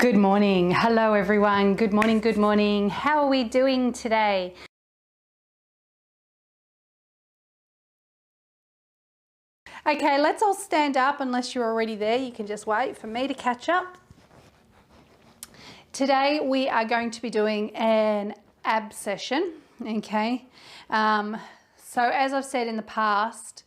Good morning. Hello everyone. Good morning, good morning. How are we doing today? Okay, let's all stand up. Unless you're already there, you can just wait for me to catch up. Today we are going to be doing an ab session, okay? So as I've said in the past,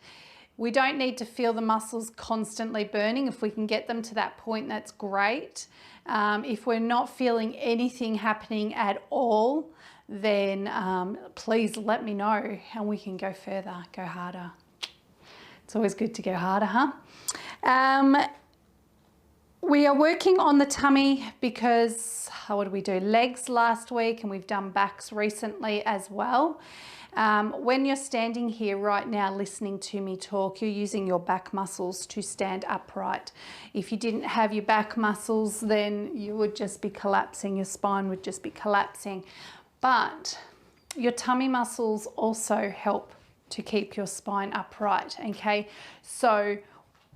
we don't need to feel the muscles constantly burning. If we can get them to that point, that's great. If we're not feeling anything happening at all, then please let me know and we can go further, go harder. It's always good to go harder, huh? We are working on the tummy because, what did we do? Legs last week, and we've done backs recently as well. When you're standing here right now listening to me talk, you're using your back muscles to stand upright. If you didn't have your back muscles, then you would just be collapsing, your spine would just be collapsing. But your tummy muscles also help to keep your spine upright, okay? So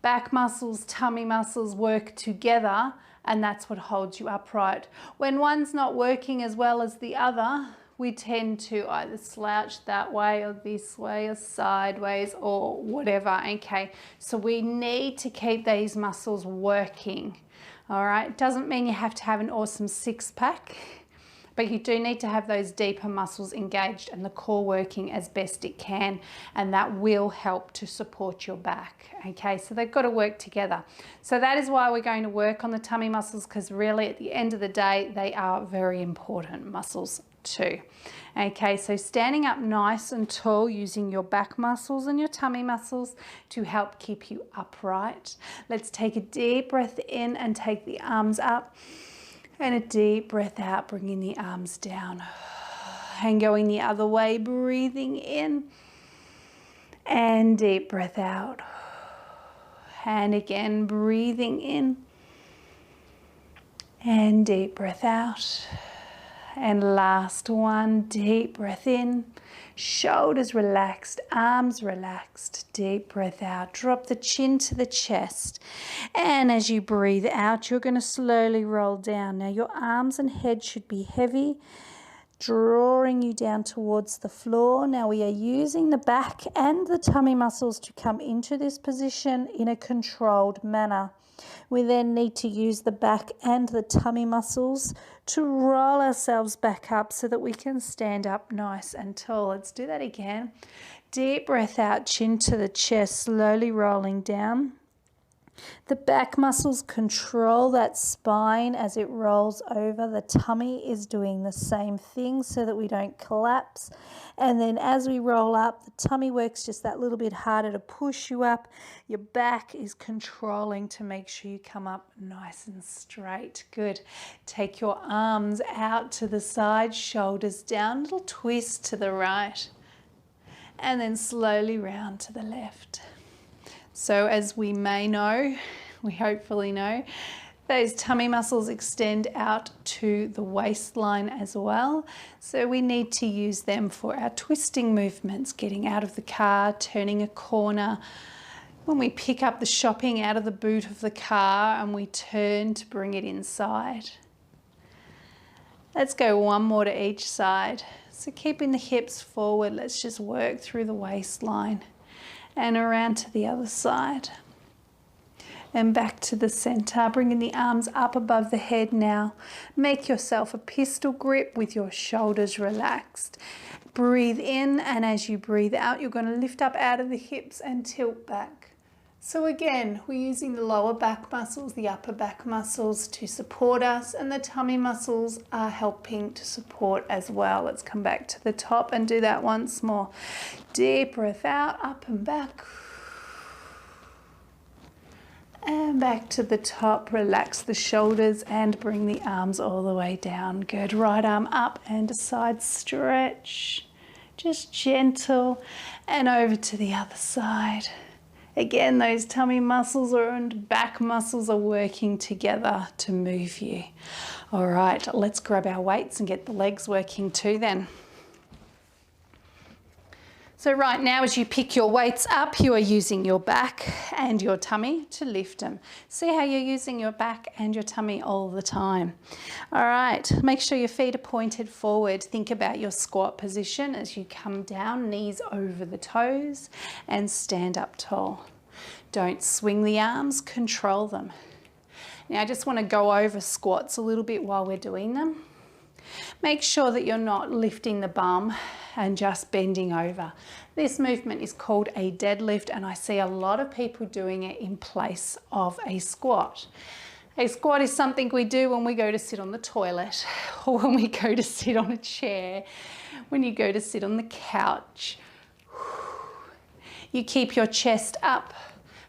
back muscles, tummy muscles work together, and that's what holds you upright. When one's not working as well as the other, we tend to either slouch that way or this way or sideways or whatever, okay? So we need to keep these muscles working, all right? Doesn't mean you have to have an awesome six-pack, but you do need to have those deeper muscles engaged and the core working as best it can, and that will help to support your back, okay? So they've got to work together. So that is why we're going to work on the tummy muscles, because really at the end of the day, they are very important muscles too. Okay, so standing up nice and tall using your back muscles and your tummy muscles to help keep you upright. Let's take a deep breath in and take the arms up, and a deep breath out, bringing the arms down. And going the other way, breathing in and deep breath out. And again, breathing in and deep breath out. And last one, deep breath in, shoulders relaxed, arms relaxed, deep breath out. Drop the chin to the chest. And as you breathe out, you're going to slowly roll down. Now your arms and head should be heavy, drawing you down towards the floor. Now we are using the back and the tummy muscles to come into this position in a controlled manner. We then need to use the back and the tummy muscles to roll ourselves back up so that we can stand up nice and tall. Let's do that again. Deep breath out, chin to the chest, slowly rolling down. The back muscles control that spine as it rolls over. The tummy is doing the same thing so that we don't collapse. And then as we roll up, the tummy works just that little bit harder to push you up. Your back is controlling to make sure you come up nice and straight. Good. Take your arms out to the side, shoulders down, little twist to the right, and then slowly round to the left. So as we may know, we hopefully know, those tummy muscles extend out to the waistline as well. So we need to use them for our twisting movements, getting out of the car, turning a corner. When we pick up the shopping out of the boot of the car and we turn to bring it inside. Let's go one more to each side. So keeping the hips forward, let's just work through the waistline. And around to the other side. And back to the center, bringing the arms up above the head now. Make yourself a pistol grip with your shoulders relaxed. Breathe in, and as you breathe out, you're going to lift up out of the hips and tilt back. So again, we're using the lower back muscles, the upper back muscles to support us, and the tummy muscles are helping to support as well. Let's come back to the top and do that once more. Deep breath out, up and back. And back to the top. Relax the shoulders and bring the arms all the way down. Good. Right arm up and a side stretch. Just gentle. And over to the other side. Again, those tummy muscles and back muscles are working together to move you. All right, let's grab our weights and get the legs working too then. So right now, as you pick your weights up, you are using your back and your tummy to lift them. See how you're using your back and your tummy all the time. All right, make sure your feet are pointed forward. Think about your squat position as you come down, knees over the toes, and stand up tall. Don't swing the arms, control them. Now I just want to go over squats a little bit while we're doing them. Make sure that you're not lifting the bum and just bending over. This movement is called a deadlift, and I see a lot of people doing it in place of a squat. A squat is something we do when we go to sit on the toilet, or when we go to sit on a chair, when you go to sit on the couch. You keep your chest up,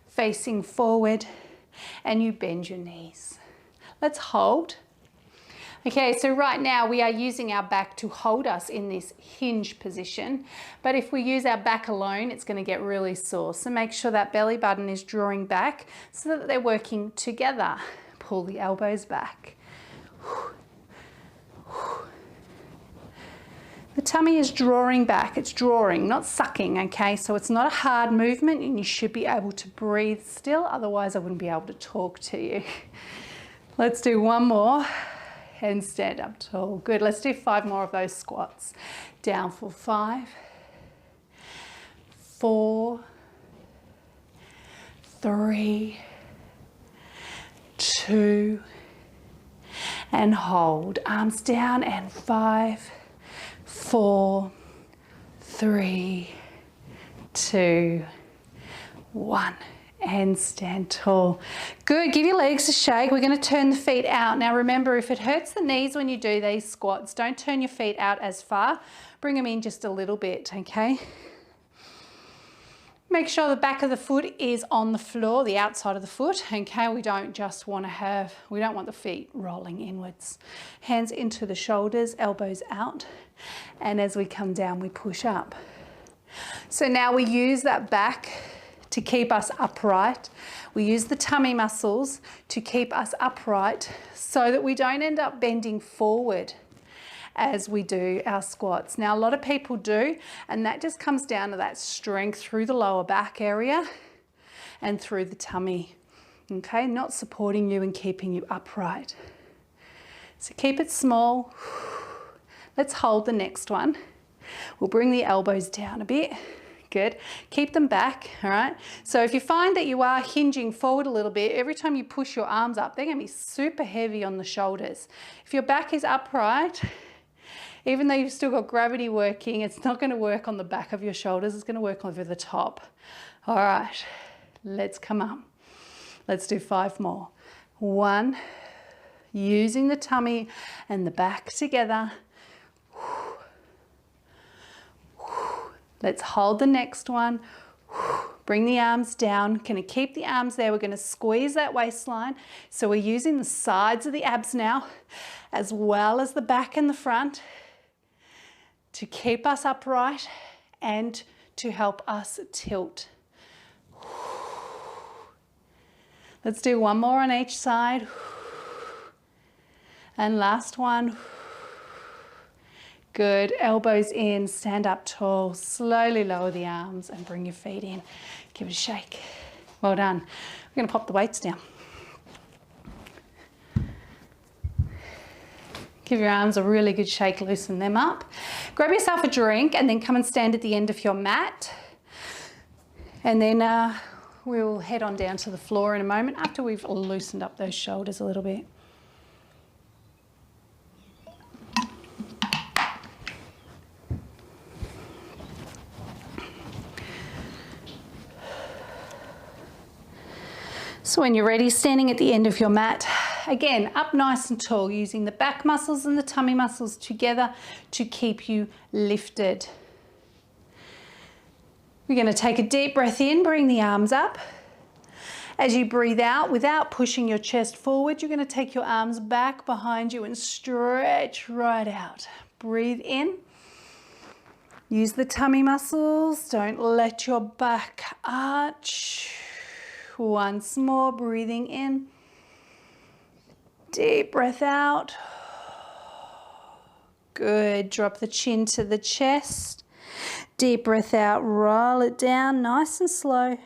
facing forward, and you bend your knees. Let's hold. Okay, so right now we are using our back to hold us in this hinge position, but if we use our back alone, it's going to get really sore. So make sure that belly button is drawing back so that they're working together. Pull the elbows back. The tummy is drawing back, it's drawing, not sucking, okay? So it's not a hard movement and you should be able to breathe still, otherwise I wouldn't be able to talk to you. Let's do one more. And stand up tall. Good, let's do 5 more of those squats. Down for 5, 4, 3, 2, and hold. Arms down, and 5, 4, 3, 2, 1. And stand tall. Good, give your legs a shake. We're going to turn the feet out. Now remember, if it hurts the knees when you do these squats, don't turn your feet out as far. Bring them in just a little bit, okay? Make sure the back of the foot is on the floor, the outside of the foot, okay? We don't want the feet rolling inwards. Hands into the shoulders, elbows out. And as we come down, we push up. So now we use that back to keep us upright. We use the tummy muscles to keep us upright so that we don't end up bending forward as we do our squats. Now, a lot of people do, and that just comes down to that strength through the lower back area and through the tummy, okay? Not supporting you and keeping you upright. So keep it small. Let's hold the next one. We'll bring the elbows down a bit. Good. Keep them back, all right? So if you find that you are hinging forward a little bit, every time you push your arms up, they're going to be super heavy on the shoulders. If your back is upright, even though you've still got gravity working, it's not going to work on the back of your shoulders. It's going to work over the top. All right, let's come up. Let's do 5 more. 1, using the tummy and the back together. Let's hold the next one. Bring the arms down. Gonna keep the arms there. We're gonna squeeze that waistline. So we're using the sides of the abs now, as well as the back and the front, to keep us upright and to help us tilt. Let's do 1 more on each side. And last one. Good, elbows in, stand up tall, slowly lower the arms and bring your feet in. Give it a shake. Well done. We're going to pop the weights down. Give your arms a really good shake, loosen them up. Grab yourself a drink and then come and stand at the end of your mat. And then we'll head on down to the floor in a moment after we've loosened up those shoulders a little bit. So when you're ready, standing at the end of your mat, again, up nice and tall, using the back muscles and the tummy muscles together to keep you lifted. We're going to take a deep breath in, bring the arms up. As you breathe out, without pushing your chest forward, you're going to take your arms back behind you and stretch right out. Breathe in. Use the tummy muscles. Don't let your back arch. Once more, breathing in. Deep breath out. Good. Drop the chin to the chest Deep breath out, roll it down nice and slow.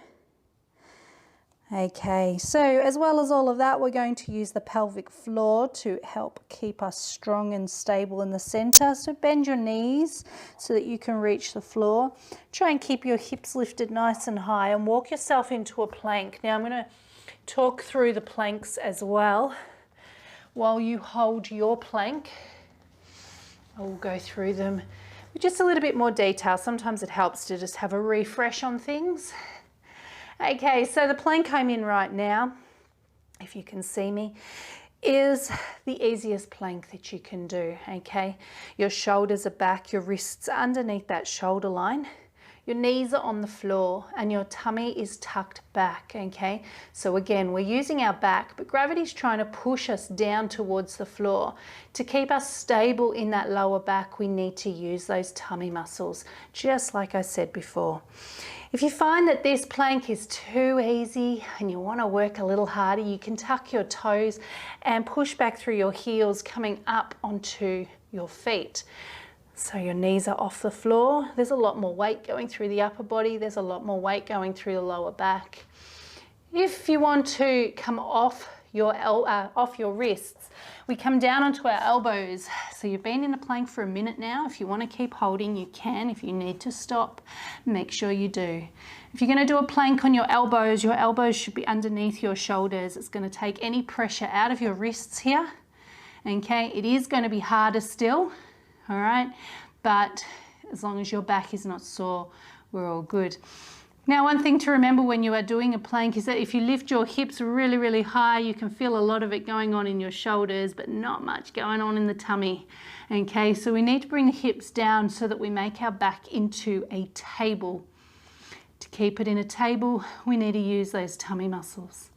Okay, so as well as all of that, we're going to use the pelvic floor to help keep us strong and stable in the center. So bend your knees so that you can reach the floor. Try and keep your hips lifted nice and high and walk yourself into a plank. Now I'm going to talk through the planks as well. While you hold your plank, I will go through them with just a little bit more detail. Sometimes it helps to just have a refresh on things. Okay, so the plank I'm in right now, if you can see me, is the easiest plank that you can do, okay? Your shoulders are back, your wrists are underneath that shoulder line, your knees are on the floor and your tummy is tucked back, okay? So again, we're using our back, but gravity's trying to push us down towards the floor. To keep us stable in that lower back, we need to use those tummy muscles, just like I said before. If you find that this plank is too easy and you want to work a little harder, you can tuck your toes and push back through your heels, coming up onto your feet. So your knees are off the floor. There's a lot more weight going through the upper body. There's a lot more weight going through the lower back. If you want to come off your wrists, we come down onto our elbows. So you've been in a plank for a minute now. If you want to keep holding, you can. If you need to stop, make sure you do. If you're going to do a plank on your elbows should be underneath your shoulders. It's going to take any pressure out of your wrists here. Okay, it is going to be harder still, all right? But as long as your back is not sore, we're all good. Now, one thing to remember when you are doing a plank is that if you lift your hips really, really high, you can feel a lot of it going on in your shoulders, but not much going on in the tummy. Okay, so we need to bring the hips down so that we make our back into a table. To keep it in a table, we need to use those tummy muscles.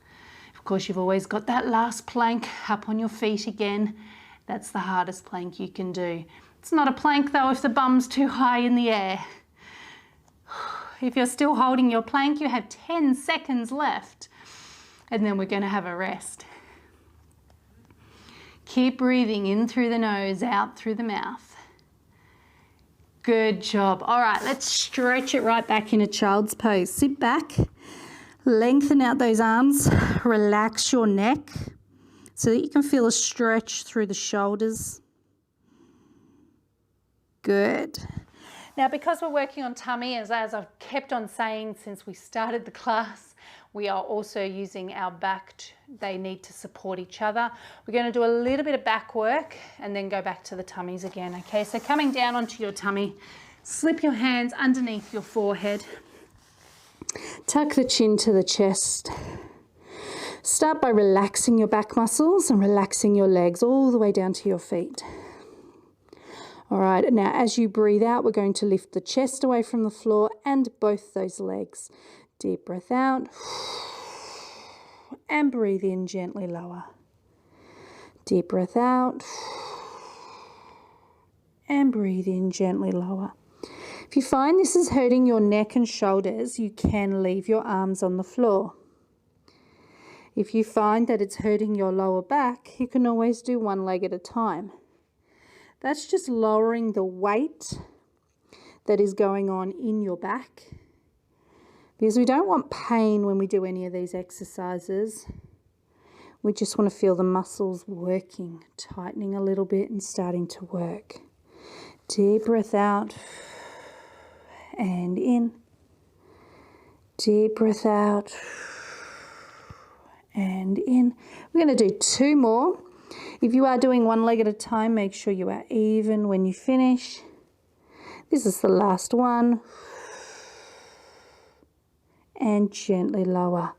Of course, you've always got that last plank up on your feet again. That's the hardest plank you can do. It's not a plank though if the bum's too high in the air. If you're still holding your plank, you have 10 seconds left, and then we're going to have a rest. Keep breathing in through the nose, out through the mouth. Good job. All right, let's stretch it right back into child's pose. Sit back, lengthen out those arms, relax your neck so that you can feel a stretch through the shoulders. Good. Now, because we're working on tummy, as I've kept on saying since we started the class, we are also using our back. They need to support each other. We're going to do a little bit of back work and then go back to the tummies again, okay? So coming down onto your tummy, slip your hands underneath your forehead. Tuck the chin to the chest. Start by relaxing your back muscles and relaxing your legs all the way down to your feet. All right, now as you breathe out, we're going to lift the chest away from the floor and both those legs. Deep breath out and breathe in, gently lower. Deep breath out and breathe in, gently lower. If you find this is hurting your neck and shoulders, you can leave your arms on the floor. If you find that it's hurting your lower back, you can always do one leg at a time. That's just lowering the weight that is going on in your back, because we don't want pain when we do any of these exercises. We just want to feel the muscles working, tightening a little bit and starting to work. Deep breath out and in. Deep breath out and in. We're going to do 2 more. If you are doing one leg at a time, make sure you are even when you finish. This is the last one. And gently lower.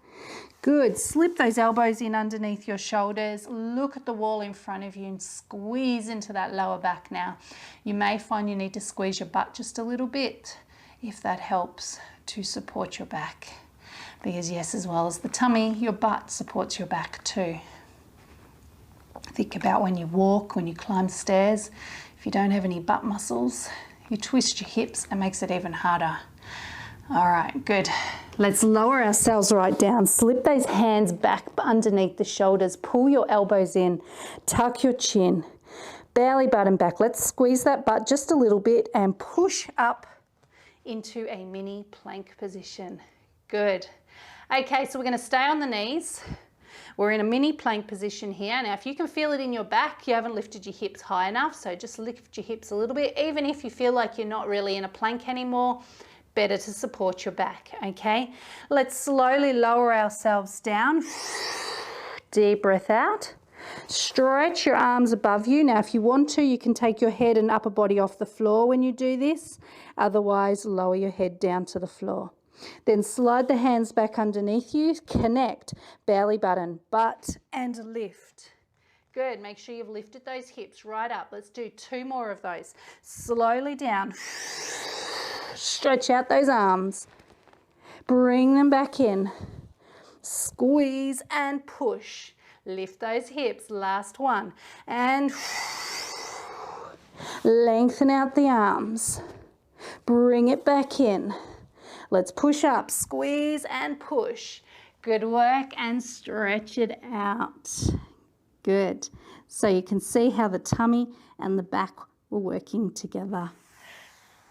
Good. Slip those elbows in underneath your shoulders. Look at the wall in front of you and squeeze into that lower back now. You may find you need to squeeze your butt just a little bit if that helps to support your back. Because yes, as well as the tummy, your butt supports your back too. Think about when you walk, when you climb stairs. If you don't have any butt muscles, you twist your hips, it makes it even harder. All right, good. Let's lower ourselves right down. Slip those hands back underneath the shoulders. Pull your elbows in. Tuck your chin. Belly button back. Let's squeeze that butt just a little bit and push up into a mini plank position. Good. Okay, so we're going to stay on the knees. We're in a mini plank position here. Now, if you can feel it in your back, you haven't lifted your hips high enough, so just lift your hips a little bit. Even if you feel like you're not really in a plank anymore, better to support your back, okay? Let's slowly lower ourselves down. Deep breath out. Stretch your arms above you. Now, if you want to, you can take your head and upper body off the floor when you do this. Otherwise, lower your head down to the floor. Then slide the hands back underneath you. Connect belly button, butt, and lift. Good. Make sure you've lifted those hips right up. Let's do 2 more of those. Slowly down. Stretch out those arms. Bring them back in. Squeeze and push. Lift those hips. Last one. And lengthen out the arms. Bring it back in. Let's push up. Squeeze and push. Good work, and stretch it out. Good. So you can see how the tummy and the back were working together.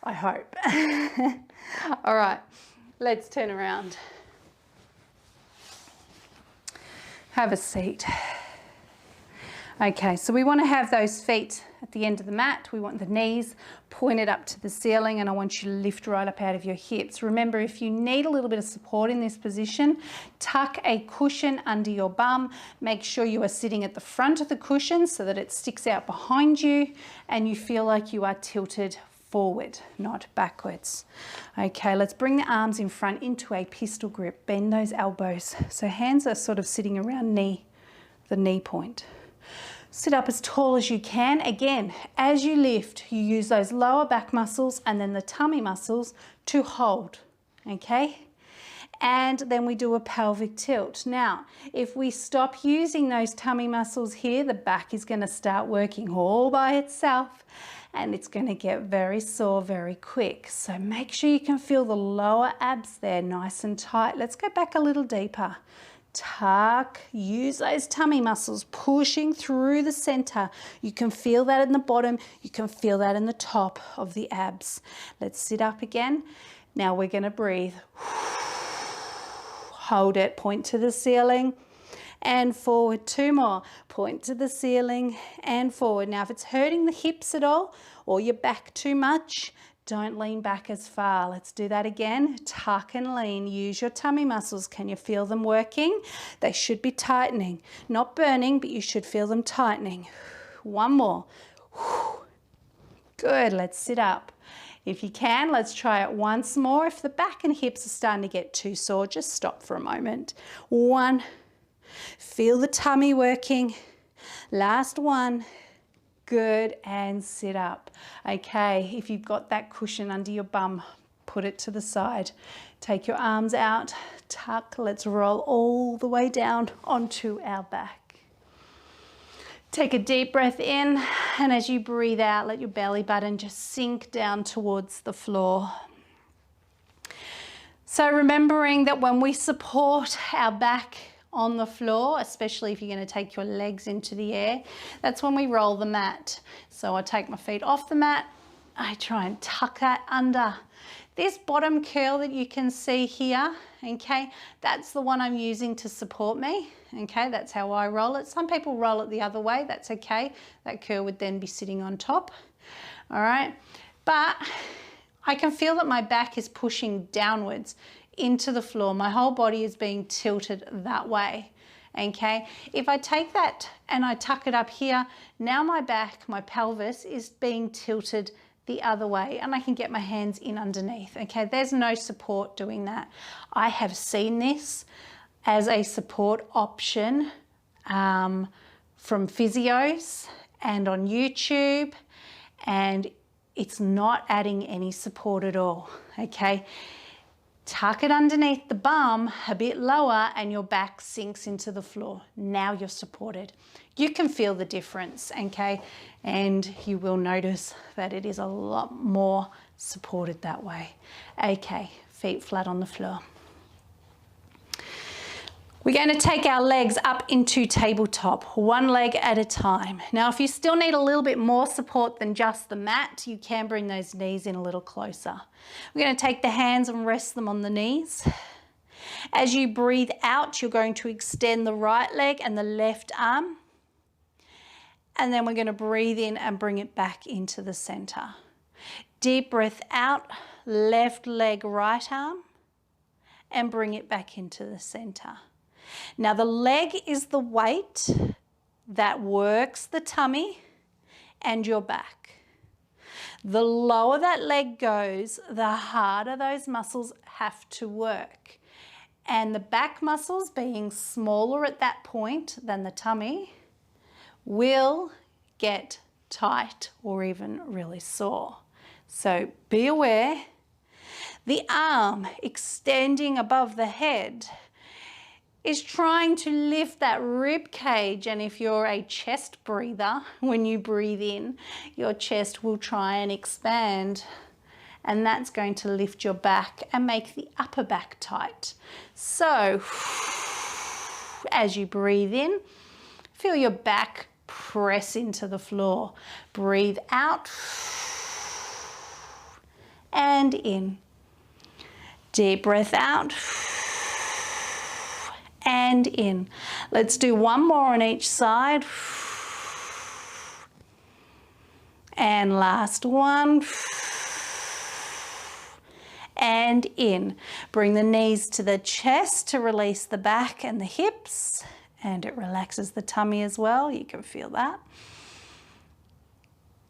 I hope. All right, let's turn around. Have a seat. Okay, so we want to have those feet at the end of the mat. We want the knees pointed up to the ceiling, and I want you to lift right up out of your hips. Remember, if you need a little bit of support in this position, tuck a cushion under your bum. Make sure you are sitting at the front of the cushion so that it sticks out behind you and you feel like you are tilted forward, not backwards. Okay, let's bring the arms in front into a pistol grip. Bend those elbows. So hands are sort of sitting around the knee point. Sit up as tall as you can. Again, as you lift, you use those lower back muscles and then the tummy muscles to hold, okay? And then we do a pelvic tilt. Now, if we stop using those tummy muscles here, the back is going to start working all by itself and it's going to get very sore very quick. So make sure you can feel the lower abs there nice and tight. Let's go back a little deeper. Tuck, use those tummy muscles pushing through the center. You can feel that in the bottom, you can feel that in the top of the abs. Let's sit up again. Now we're going to breathe. Hold it, point to the ceiling and forward. 2 more. Point to the ceiling and forward. Now if it's hurting the hips at all or your back too much, don't lean back as far. Let's do that again. Tuck and lean. Use your tummy muscles. Can you feel them working? They should be tightening. Not burning, but you should feel them tightening. 1 more. Good. Let's sit up. If you can, let's try it once more. If the back and hips are starting to get too sore, just stop for a moment. 1. Feel the tummy working. Last 1. Good, and sit up. Okay, if you've got that cushion under your bum, put it to the side. Take your arms out, tuck. Let's roll all the way down onto our back. Take a deep breath in, and as you breathe out, let your belly button just sink down towards the floor. So remembering that when we support our back on the floor, especially if you're going to take your legs into the air, that's when we roll the mat. So I take my feet off the mat, I try and tuck that under. This bottom curl that you can see here, okay, that's the one I'm using to support me, okay, that's how I roll it. Some people roll it the other way, that's okay. That curl would then be sitting on top, all right, but I can feel that my back is pushing downwards into the floor. My whole body is being tilted that way, okay? If I take that and I tuck it up here, now my back, my pelvis is being tilted the other way and I can get my hands in underneath, okay? There's no support doing that. I have seen this as a support option from physios and on YouTube, and it's not adding any support at all, okay? Tuck it underneath the bum a bit lower and your back sinks into the floor. Now you're supported. You can feel the difference, okay? And you will notice that it is a lot more supported that way. Okay, feet flat on the floor. We're going to take our legs up into tabletop, one leg at a time. Now, if you still need a little bit more support than just the mat, you can bring those knees in a little closer. We're going to take the hands and rest them on the knees. As you breathe out, you're going to extend the right leg and the left arm. And then we're going to breathe in and bring it back into the center. Deep breath out, left leg, right arm, and bring it back into the center. Now the leg is the weight that works the tummy and your back. The lower that leg goes, the harder those muscles have to work. And the back muscles, being smaller at that point than the tummy, will get tight or even really sore. So be aware. The arm extending above the head is trying to lift that rib cage, and if you're a chest breather, when you breathe in, your chest will try and expand, and that's going to lift your back and make the upper back tight. So as you breathe in, feel your back press into the floor. Breathe out and in. Deep breath out and in. Let's do one more on each side. And last one. And in. Bring the knees to the chest to release the back and the hips, and it relaxes the tummy as well. You can feel that.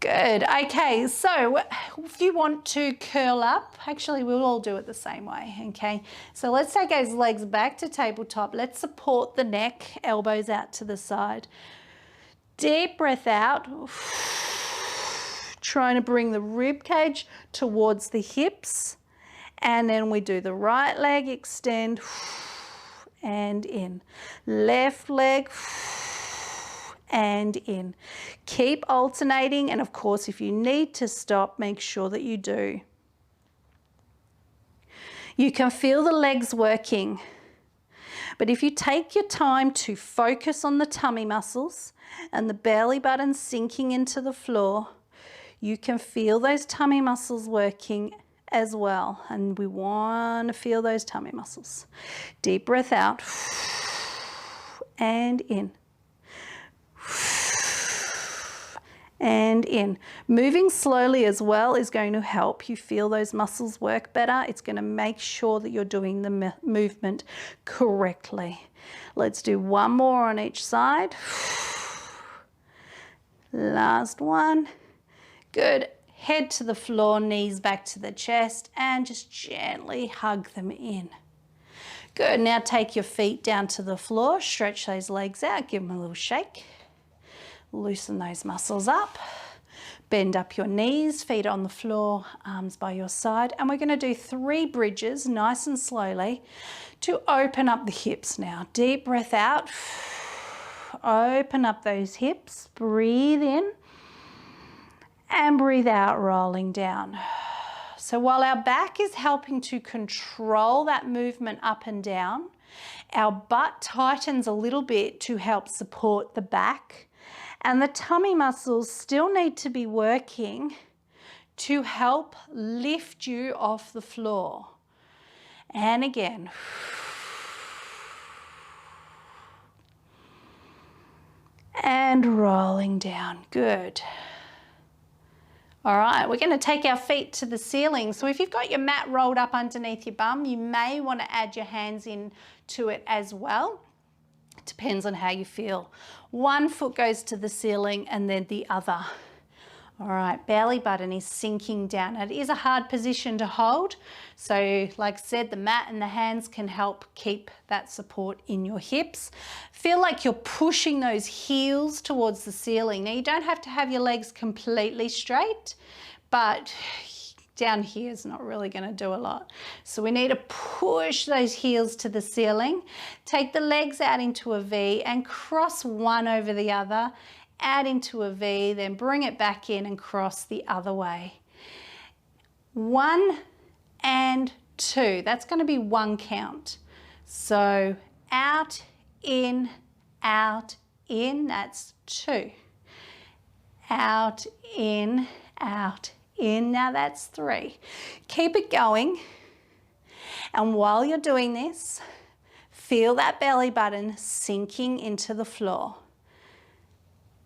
Good. Okay, so if you want to curl up, actually we'll all do it the same way, okay? So let's take those legs back to tabletop. Let's support the neck, elbows out to the side. Deep breath out. Trying to bring the rib cage towards the hips. And then we do the right leg, extend and in. Left leg and in. Keep alternating, and of course if you need to stop, make sure that you do. You can feel the legs working, but if you take your time to focus on the tummy muscles and the belly button sinking into the floor, you can feel those tummy muscles working as well, and we want to feel those tummy muscles. Deep breath out and in. And in. Moving slowly as well is going to help you feel those muscles work better. It's going to make sure that you're doing the movement correctly. Let's do one more on each side. Last one. Good. Head to the floor, knees back to the chest, and just gently hug them in. Good. Now take your feet down to the floor, stretch those legs out, give them a little shake. Loosen those muscles up. Bend up your knees, feet on the floor, arms by your side. And we're going to do 3 bridges, nice and slowly, to open up the hips now. Deep breath out. Open up those hips. Breathe in. And breathe out, rolling down. So while our back is helping to control that movement up and down, our butt tightens a little bit to help support the back. And the tummy muscles still need to be working to help lift you off the floor. And again. And rolling down. Good. All right, we're going to take our feet to the ceiling. So if you've got your mat rolled up underneath your bum, you may want to add your hands in to it as well. It depends on how you feel. One foot goes to the ceiling and then the other. All right, belly button is sinking down. It is a hard position to hold. So like I said, the mat and the hands can help keep that support in your hips. Feel like you're pushing those heels towards the ceiling. Now you don't have to have your legs completely straight, but down here is not really going to do a lot. So we need to push those heels to the ceiling. Take the legs out into a V and cross one over the other. Add into a V, then bring it back in and cross the other way. 1 and 2, that's going to be 1 count. So out, in, that's 2. Out, in, now that's 3. Keep it going. And while you're doing this, feel that belly button sinking into the floor.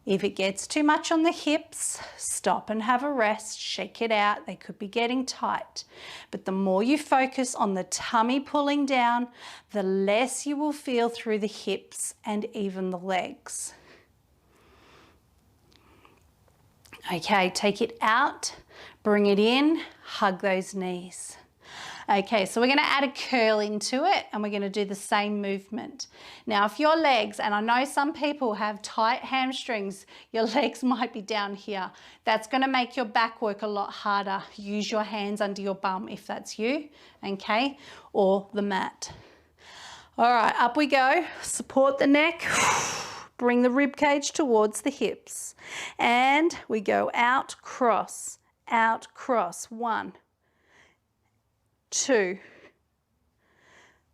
If it gets too much on the hips, stop and have a rest, shake it out. They could be getting tight. But the more you focus on the tummy pulling down, the less you will feel through the hips and even the legs. Okay, take it out, bring it in, hug those knees. Okay, so we're going to add a curl into it and we're going to do the same movement. Now, if your legs, and I know some people have tight hamstrings, your legs might be down here. That's going to make your back work a lot harder. Use your hands under your bum if that's you, okay, or the mat. All right, up we go. Support the neck. Bring the rib cage towards the hips. And we go out, cross. 1, 2,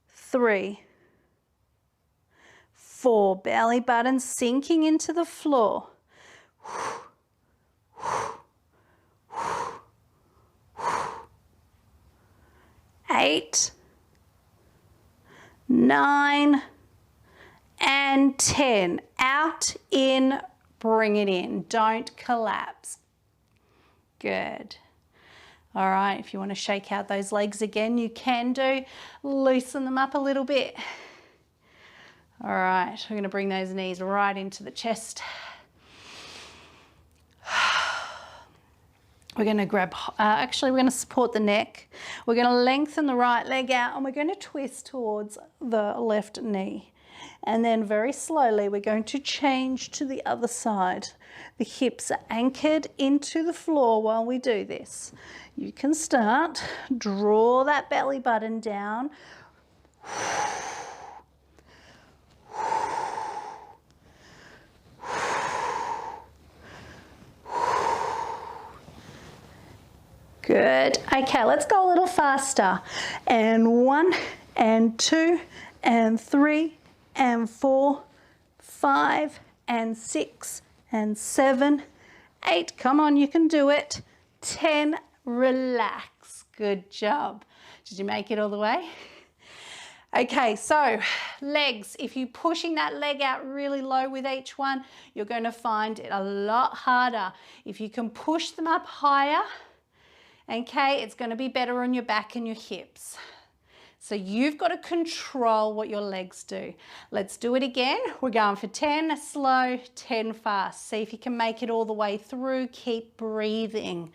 3, 4. Belly button sinking into the floor. 8, 9, and 10. Out, in, bring it in. Don't collapse. Good. All right, if you want to shake out those legs again, you can do. Loosen them up a little bit. All right, we're going to bring those knees right into the chest. We're going to grab, actually we're going to support the neck. We're going to lengthen the right leg out and we're going to twist towards the left knee. And then very slowly we're going to change to the other side. The hips are anchored into the floor while we do this. You can start, draw that belly button down. Good. Okay, let's go a little faster. And 1, and 2, and 3, and 4, 5, and 6, and 7, 8. Come on, you can do it. 10. Relax. Good job. Did you make it all the way? Okay, so legs. If you're pushing that leg out really low with each one, you're going to find it a lot harder. If you can push them up higher, okay, it's going to be better on your back and your hips. So you've got to control what your legs do. Let's do it again. We're going for 10 slow, 10 fast. See if you can make it all the way through. Keep breathing.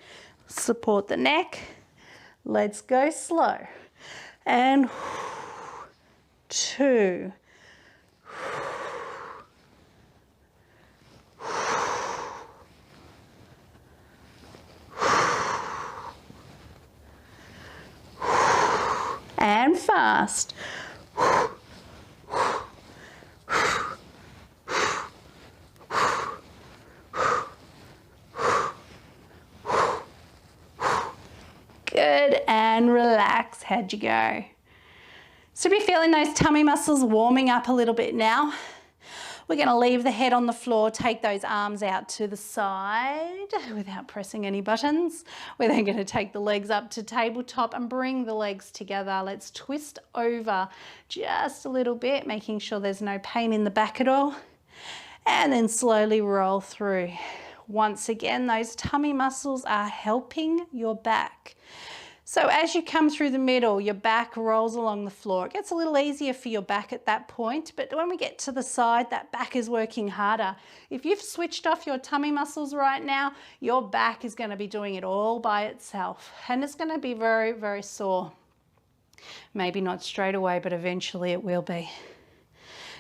Support the neck. Let's go slow. And 2. And fast. Good, and relax. How'd you go? So be feeling those tummy muscles warming up a little bit now. We're going to leave the head on the floor, take those arms out to the side without pressing any buttons. We're then going to take the legs up to tabletop and bring the legs together. Let's twist over just a little bit, making sure there's no pain in the back at all. And then slowly roll through. Once again, those tummy muscles are helping your back. So as you come through the middle, your back rolls along the floor. It gets a little easier for your back at that point, but when we get to the side, that back is working harder. If you've switched off your tummy muscles right now, your back is going to be doing it all by itself, and it's going to be very, very sore. Maybe not straight away, but eventually it will be.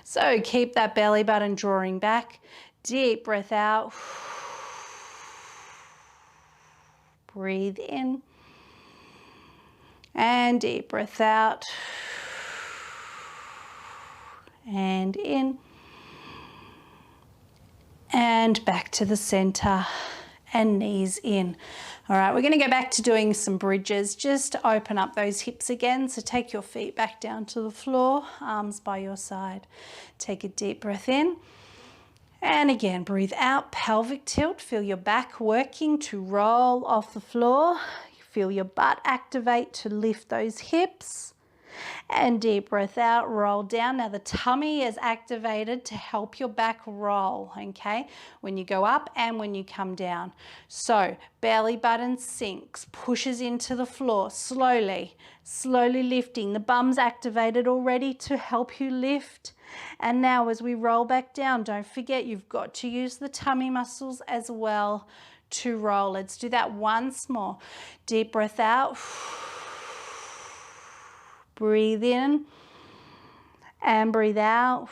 So keep that belly button drawing back. Deep breath out. Breathe in. And deep breath out. And in. And back to the center. and knees in. All right, we're going to go back to doing some bridges just to open up those hips again. So take your feet back down to the floor, arms by your side. Take a deep breath in. And again, breathe out, pelvic tilt. Feel your back working to roll off the floor. Feel your butt activate to lift those hips. And deep breath out, roll down. Now the tummy is activated to help your back roll, okay? When you go up and when you come down. So belly button sinks, pushes into the floor slowly, slowly lifting. The bum's activated already to help you lift. And now as we roll back down, don't forget you've got to use the tummy muscles as well to roll. Let's do that once more. Deep breath out. Breathe in and breathe out.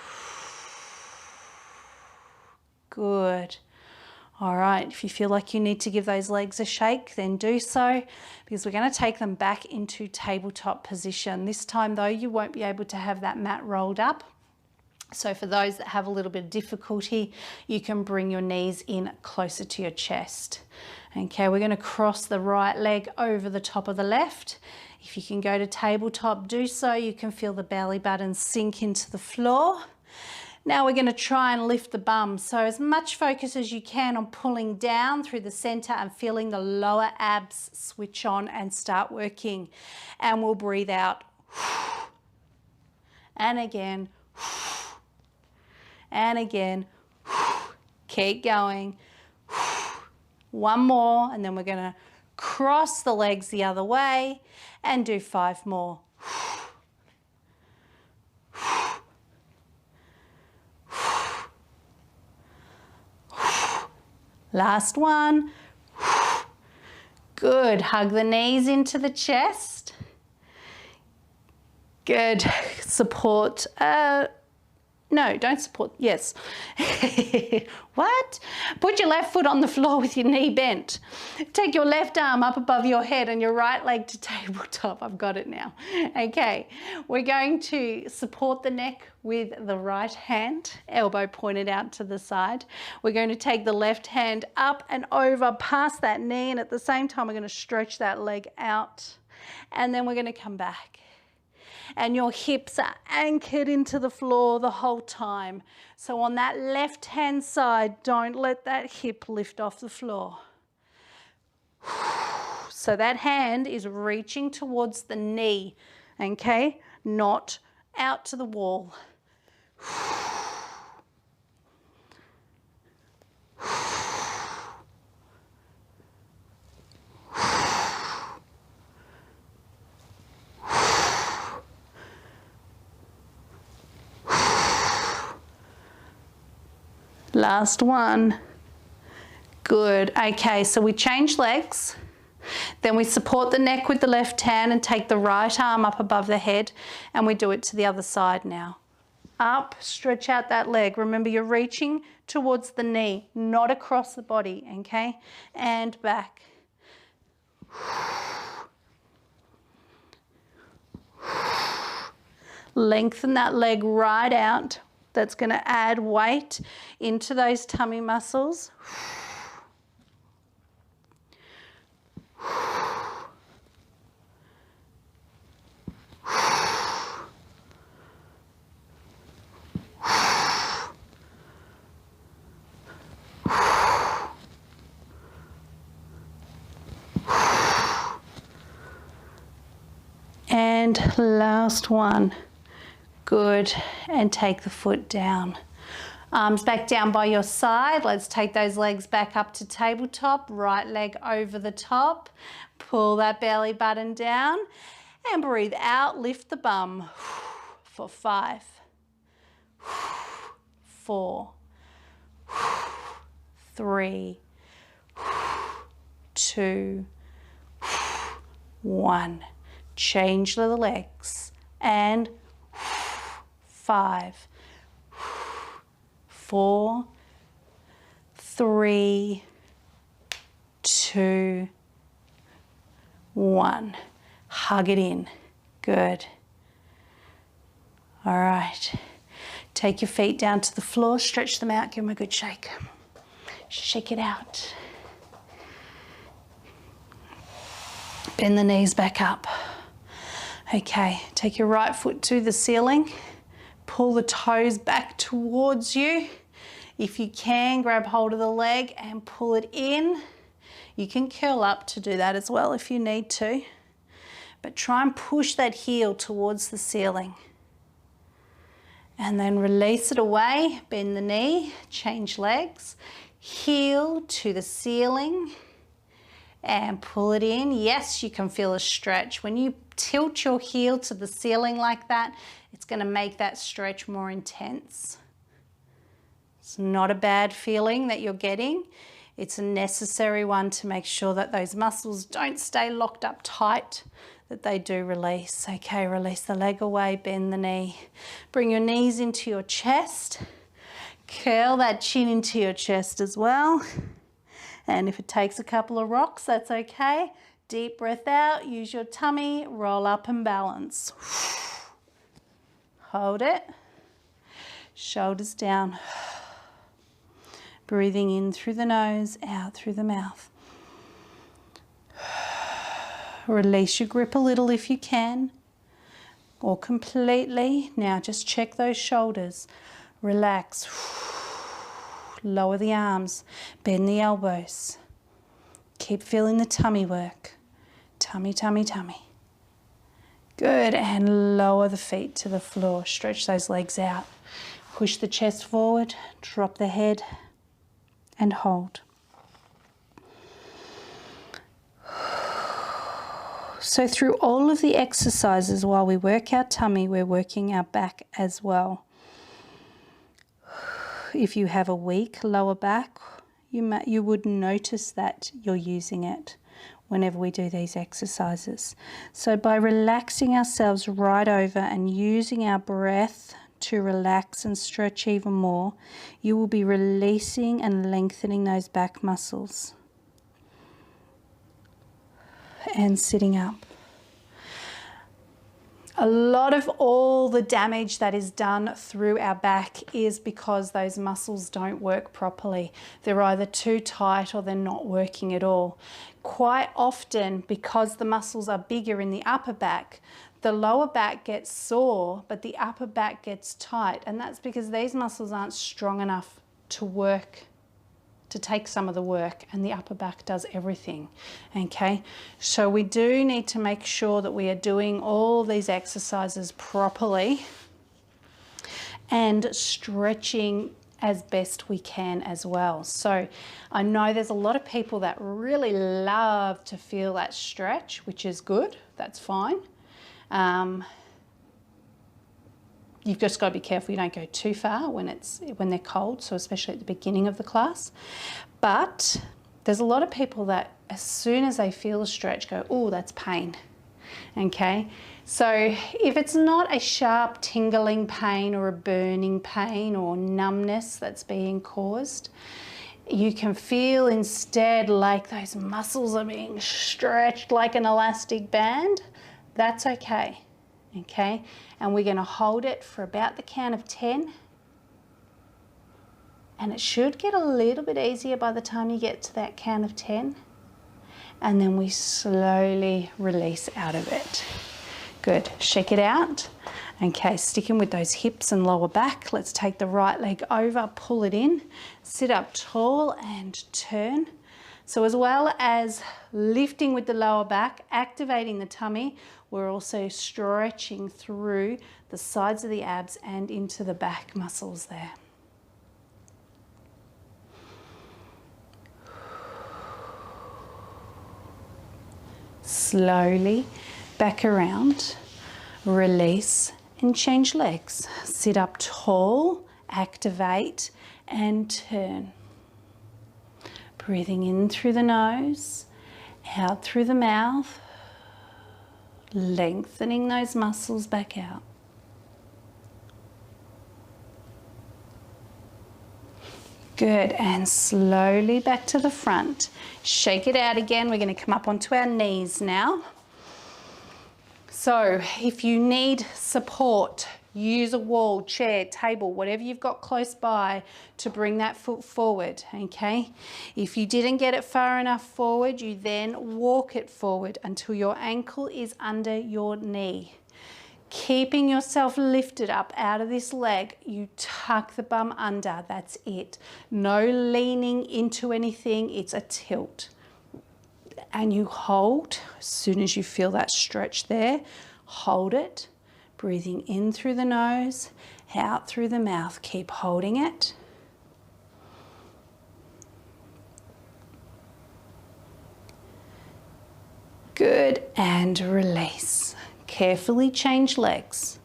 Good. All right, if you feel like you need to give those legs a shake, then do so, because we're going to take them back into tabletop position. This time though, you won't be able to have that mat rolled up. So for those that have a little bit of difficulty, you can bring your knees in closer to your chest. Okay, we're going to cross the right leg over the top of the left. If you can go to tabletop, do so. You can feel the belly button sink into the floor. Now we're going to try and lift the bum. So as much focus as you can on pulling down through the center and feeling the lower abs switch on and start working. And we'll breathe out. And again. And again. Keep going. One more, and then we're going to cross the legs the other way and do 5 more. Last one. Good. Hug the knees into the chest. Good. Support. No, don't support. Yes. What? Put your left foot on the floor with your knee bent. Take your left arm up above your head and your right leg to tabletop. I've got it now. Okay. We're going to support the neck with the right hand, elbow pointed out to the side. We're going to take the left hand up and over past that knee, and at the same time we're going to stretch that leg out, and then we're going to come back. And your hips are anchored into the floor the whole time. So on that left hand side, don't let that hip lift off the floor. So that hand is reaching towards the knee, okay? Not out to the wall. Last one. Good. Okay, so we change legs. Then we support the neck with the left hand and take the right arm up above the head, and we do it to the other side now. Up, stretch out that leg. Remember, you're reaching towards the knee, not across the body, okay? And back. Lengthen that leg right out. That's going to add weight into those tummy muscles. And last one. Good. And take the foot down. Arms back down by your side. Let's take those legs back up to tabletop. Right leg over the top. Pull that belly button down and breathe out. Lift the bum for 5, 4, 3, 2, 1. Change the legs and 5, 4, 3, 2, 1. Hug it in. Good. All right. Take your feet down to the floor, stretch them out, give them a good shake. Shake it out. Bend the knees back up. Okay, take your right foot to the ceiling. Pull the toes back towards you. If you can, grab hold of the leg and pull it in. You can curl up to do that as well if you need to. But try and push that heel towards the ceiling. And then release it away, bend the knee, change legs, heel to the ceiling and pull it in. Yes, you can feel a stretch. When you tilt your heel to the ceiling like that, it's going to make that stretch more intense. It's not a bad feeling that you're getting. It's a necessary one to make sure that those muscles don't stay locked up tight, that they do release. Okay, release the leg away, bend the knee. Bring your knees into your chest. Curl that chin into your chest as well. And if it takes a couple of rocks, that's okay. Deep breath out, use your tummy, roll up and balance. Hold it. Shoulders down. Breathing in through the nose, out through the mouth. Release your grip a little if you can, or completely. Now just check those shoulders. Relax. Lower the arms, bend the elbows. Keep feeling the tummy work. Tummy, tummy, tummy. Good, and lower the feet to the floor. Stretch those legs out. Push the chest forward, drop the head, and hold. So through all of the exercises, while we work our tummy, we're working our back as well. If you have a weak lower back, you would notice that you're using it whenever we do these exercises. So by relaxing ourselves right over and using our breath to relax and stretch even more, you will be releasing and lengthening those back muscles. And sitting up. A lot of all the damage that is done through our back is because those muscles don't work properly. They're either too tight or they're not working at all. Quite often, because the muscles are bigger in the upper back, the lower back gets sore, but the upper back gets tight. And that's because these muscles aren't strong enough to work, to take some of the work, and the upper back does everything. Okay, so we do need to make sure that we are doing all these exercises properly and stretching as best we can as well. So I know there's a lot of people that really love to feel that stretch, which is good, that's fine. You've just got to be careful you don't go too far when they're cold, so especially at the beginning of the class. But there's a lot of people that as soon as they feel a stretch go, oh, that's pain. Okay, so if it's not a sharp tingling pain or a burning pain or numbness that's being caused, you can feel instead like those muscles are being stretched like an elastic band. That's okay. Okay, and we're going to hold it for about the count of 10, and it should get a little bit easier by the time you get to that count of 10, and then we slowly release out of it. Good, shake it out. Okay, sticking with those hips and lower back, let's take the right leg over, pull it in, sit up tall and turn. So as well as lifting with the lower back, activating the tummy, we're also stretching through the sides of the abs and into the back muscles there. Slowly back around, release and change legs. Sit up tall, activate and turn. Breathing in through the nose, out through the mouth, lengthening those muscles back out. Good, and slowly back to the front. Shake it out again. We're going to come up onto our knees now. So if you need support Use a wall, chair, table, whatever you've got close by to bring that foot forward, okay? If you didn't get it far enough forward, you then walk it forward until your ankle is under your knee. Keeping yourself lifted up out of this leg, you tuck the bum under, that's it. No leaning into anything, it's a tilt. And you hold, as soon as you feel that stretch there, hold it. Breathing in through the nose, out through the mouth. Keep holding it. Good, and release. Carefully change legs.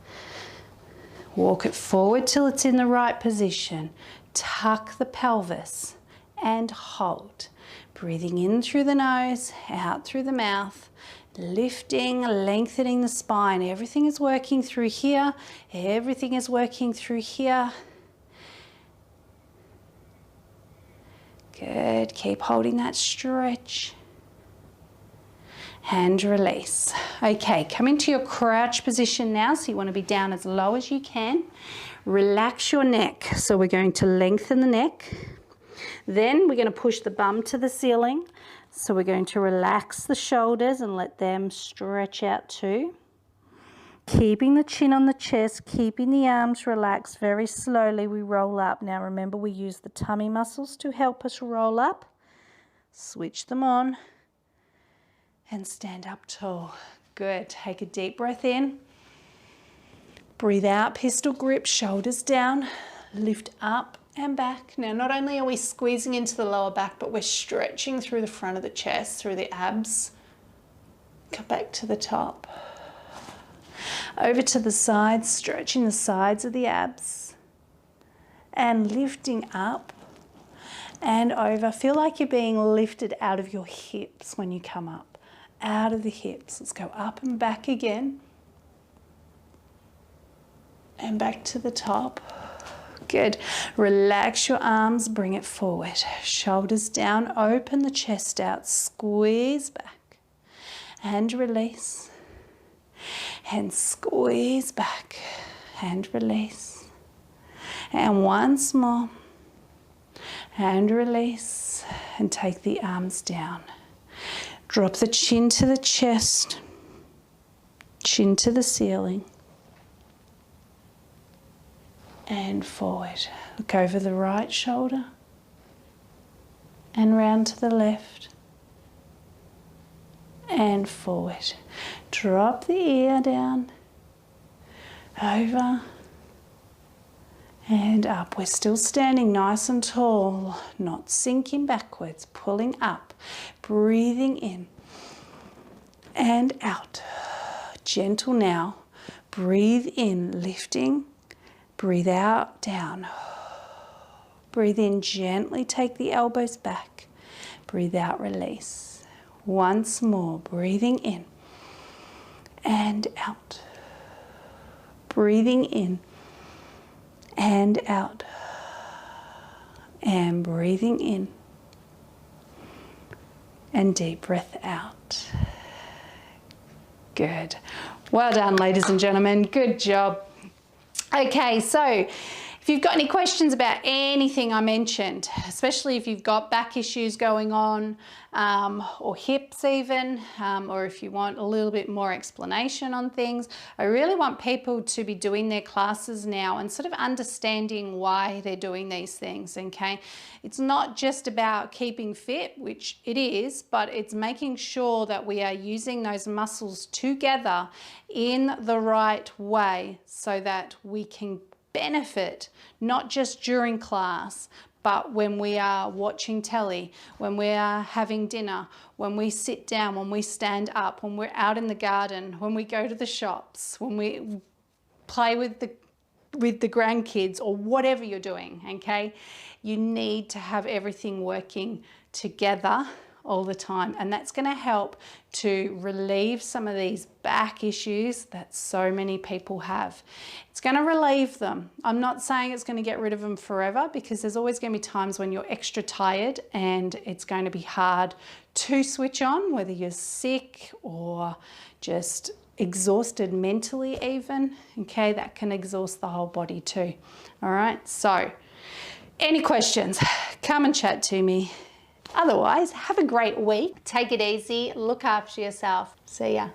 Walk it forward till it's in the right position. Tuck the pelvis and hold. Breathing in through the nose, out through the mouth. Lifting, lengthening the spine. Everything is working through here. Everything is working through here. Good. Keep holding that stretch. And release. Okay, come into your crouch position now. So you want to be down as low as you can. Relax your neck. So we're going to lengthen the neck. Then we're going to push the bum to the ceiling. So we're going to relax the shoulders and let them stretch out too. Keeping the chin on the chest, keeping the arms relaxed. Very slowly we roll up. Now remember, we use the tummy muscles to help us roll up. Switch them on and stand up tall. Good. Take a deep breath in. Breathe out, pistol grip, shoulders down. Lift up and back. Now, not only are we squeezing into the lower back, but we're stretching through the front of the chest, through the abs. Come back to the top. Over to the sides, stretching the sides of the abs. And lifting up and over. Feel like you're being lifted out of your hips when you come up. Out of the hips. Let's go up and back again. And back to the top. Good. Relax your arms, bring it forward. Shoulders down, open the chest out, squeeze back and release. And squeeze back and release. And once more. And release. And take the arms down. Drop the chin to the chest, chin to the ceiling. And forward. Look over the right shoulder and round to the left and forward. Drop the ear down, over and up. We're still standing nice and tall, not sinking backwards, pulling up, breathing in and out. Gentle now. Breathe in, lifting. Breathe out, down. Breathe in, gently take the elbows back. Breathe out, release. Once more, breathing in and out. Breathing in and out. And breathing in. And deep breath out. Good. Well done, ladies and gentlemen. Good job. Okay, so if you've got any questions about anything I mentioned, especially if you've got back issues going on, or hips even, or if you want a little bit more explanation on things, I really want people to be doing their classes now and sort of understanding why they're doing these things, okay? It's not just about keeping fit, which it is, but it's making sure that we are using those muscles together in the right way so that we can benefit, not just during class, but when we are watching telly, when we are having dinner, when we sit down, when we stand up, when we're out in the garden, when we go to the shops, when we play with the grandkids or whatever you're doing, okay? You need to have everything working together all the time, and that's going to help to relieve some of these back issues that so many people have. It's going to relieve them. I'm not saying it's going to get rid of them forever, because there's always going to be times when you're extra tired and it's going to be hard to switch on, whether you're sick or just exhausted mentally even, okay, that can exhaust the whole body too. All right, so any questions, come and chat to me. Otherwise, have a great week. Take it easy, look after yourself. See ya.